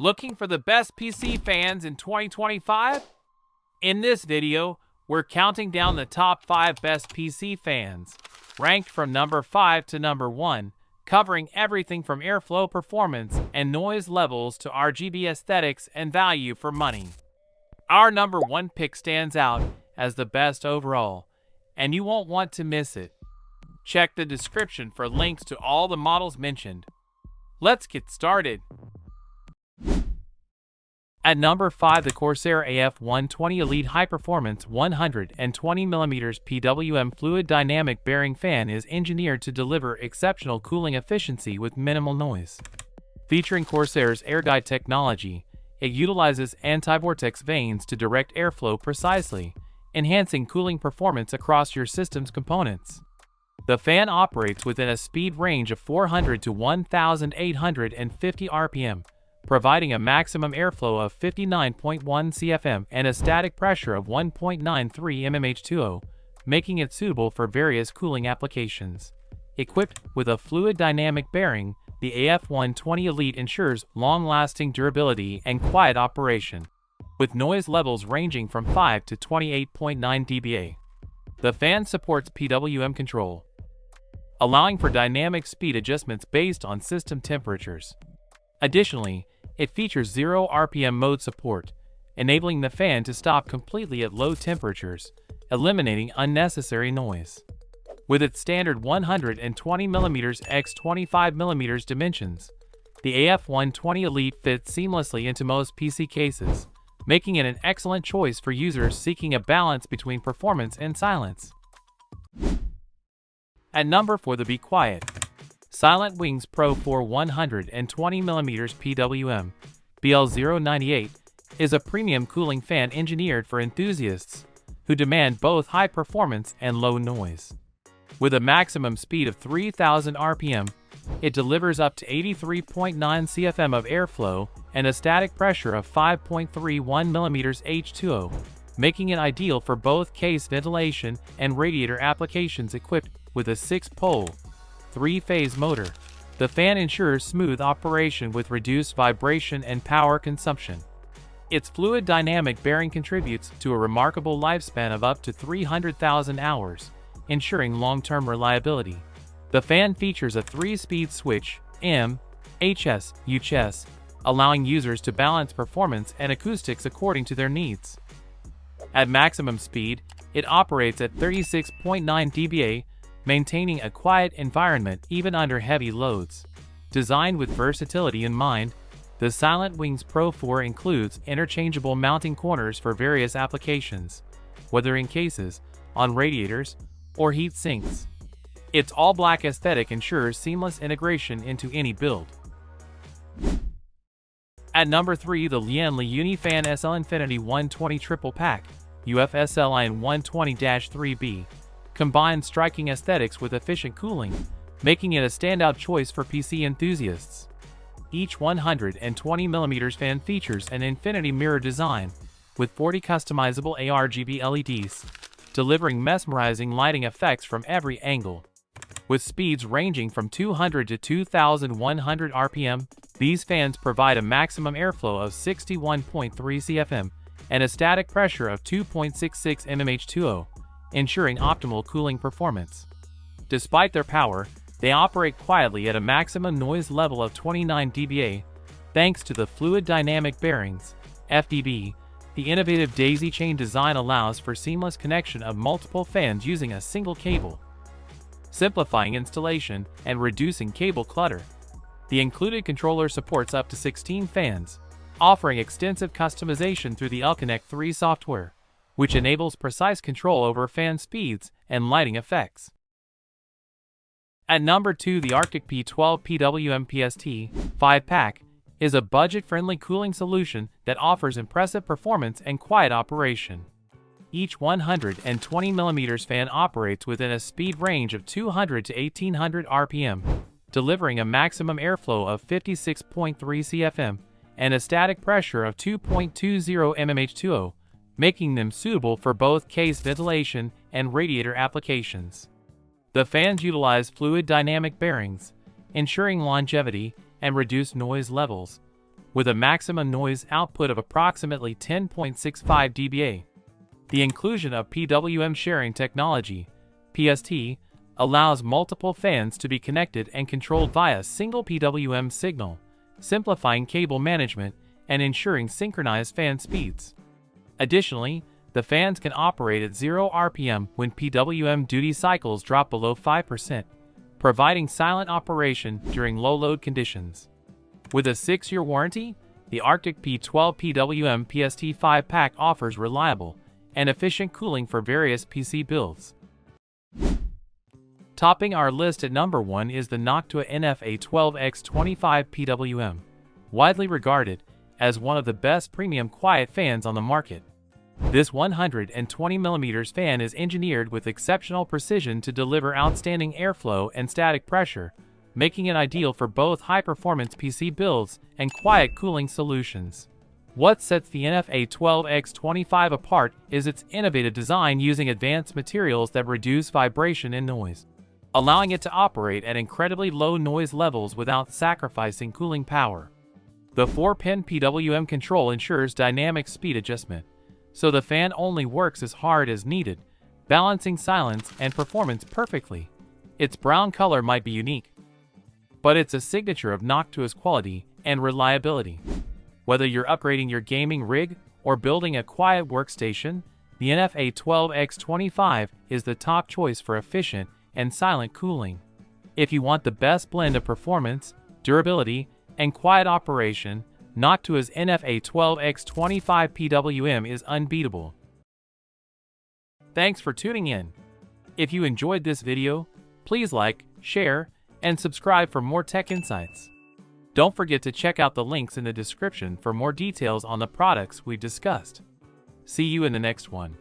Looking for the best PC fans in 2025? In this video, we're counting down the top 5 best PC fans, ranked from number 5 to number 1, covering everything from airflow performance and noise levels to RGB aesthetics and value for money. Our number 1 pick stands out as the best overall, and you won't want to miss it. Check the description for links to all the models mentioned. Let's get started. At number 5, the Corsair AF120 Elite High-Performance 120mm PWM Fluid Dynamic Bearing Fan is engineered to deliver exceptional cooling efficiency with minimal noise. Featuring Corsair's AirGuide technology, it utilizes anti-vortex vanes to direct airflow precisely, enhancing cooling performance across your system's components. The fan operates within a speed range of 400 to 1,850 RPM, providing a maximum airflow of 59.1 CFM and a static pressure of 1.93 mmH2O, making it suitable for various cooling applications. Equipped with a fluid dynamic bearing, the AF120 Elite ensures long-lasting durability and quiet operation, with noise levels ranging from 5 to 28.9 dBA. The fan supports PWM control, allowing for dynamic speed adjustments based on system temperatures. Additionally, it features 0 RPM mode support, enabling the fan to stop completely at low temperatures, eliminating unnecessary noise. With its standard 120mm x 25mm dimensions, the AF120 Elite fits seamlessly into most PC cases, making it an excellent choice for users seeking a balance between performance and silence. At number 4, the Be Quiet Silent Wings Pro 4 120mm PWM BL098 is a premium cooling fan engineered for enthusiasts who demand both high performance and low noise. With a maximum speed of 3,000 RPM, it delivers up to 83.9 CFM of airflow and a static pressure of 5.31 mm H2O, making it ideal for both case ventilation and radiator applications. Equipped with a 6-pole, 3-phase motor, the fan ensures smooth operation with reduced vibration and power consumption. Its fluid dynamic bearing contributes to a remarkable lifespan of up to 300,000 hours, ensuring long-term reliability. The fan features a 3-speed switch, M, HS, UHS, allowing users to balance performance and acoustics according to their needs. At maximum speed, it operates at 36.9 dBA, maintaining a quiet environment even under heavy loads. Designed with versatility in mind, the Silent Wings Pro 4 includes interchangeable mounting corners for various applications, whether in cases, on radiators, or heat sinks. Its all-black aesthetic ensures seamless integration into any build. At number 3, the Lian Unifan SL Infinity 120 Triple Pack UFSL Lian 120-3B combines striking aesthetics with efficient cooling, making it a standout choice for PC enthusiasts. Each 120mm fan features an infinity mirror design, with 40 customizable ARGB LEDs, delivering mesmerizing lighting effects from every angle. With speeds ranging from 200 to 2,100 RPM, these fans provide a maximum airflow of 61.3 CFM and a static pressure of 2.66 mmH2O, ensuring optimal cooling performance. Despite their power, they operate quietly at a maximum noise level of 29 dBA, thanks to the fluid dynamic bearings, FDB. The innovative daisy chain design allows for seamless connection of multiple fans using a single cable, simplifying installation and reducing cable clutter. The included controller supports up to 16 fans, offering extensive customization through the Connect 3 software, which enables precise control over fan speeds and lighting effects. At number 2, the ARCTIC P12 PWM PST 5-pack is a budget-friendly cooling solution that offers impressive performance and quiet operation. Each 120mm fan operates within a speed range of 200 to 1800 RPM, delivering a maximum airflow of 56.3 CFM and a static pressure of 2.20 mmH2O, making them suitable for both case ventilation and radiator applications. The fans utilize fluid dynamic bearings, ensuring longevity and reduced noise levels, with a maximum noise output of approximately 10.65 dBA. The inclusion of PWM sharing technology, PST, allows multiple fans to be connected and controlled via single PWM signal, simplifying cable management and ensuring synchronized fan speeds. Additionally, the fans can operate at 0 RPM when PWM duty cycles drop below 5%, providing silent operation during low load conditions. With a 6-year warranty, the ARCTIC P12 PWM PST 5-pack offers reliable and efficient cooling for various PC builds. Topping our list at number 1 is the Noctua NF-A12x25 PWM, widely regarded as one of the best premium quiet fans on the market. This 120mm fan is engineered with exceptional precision to deliver outstanding airflow and static pressure, making it ideal for both high-performance PC builds and quiet cooling solutions. What sets the NF-A12x25 apart is its innovative design using advanced materials that reduce vibration and noise, allowing it to operate at incredibly low noise levels without sacrificing cooling power. The 4-pin PWM control ensures dynamic speed adjustment, so the fan only works as hard as needed, balancing silence and performance perfectly. Its brown color might be unique, but it's a signature of Noctua's quality and reliability. Whether you're upgrading your gaming rig or building a quiet workstation, the NF-A12x25 is the top choice for efficient and silent cooling. If you want the best blend of performance, durability, and quiet operation, Noctua's NF-A12x25 PWM is unbeatable. Thanks for tuning in. If you enjoyed this video, please like, share, and subscribe for more tech insights. Don't forget to check out the links in the description for more details on the products we've discussed. See you in the next one.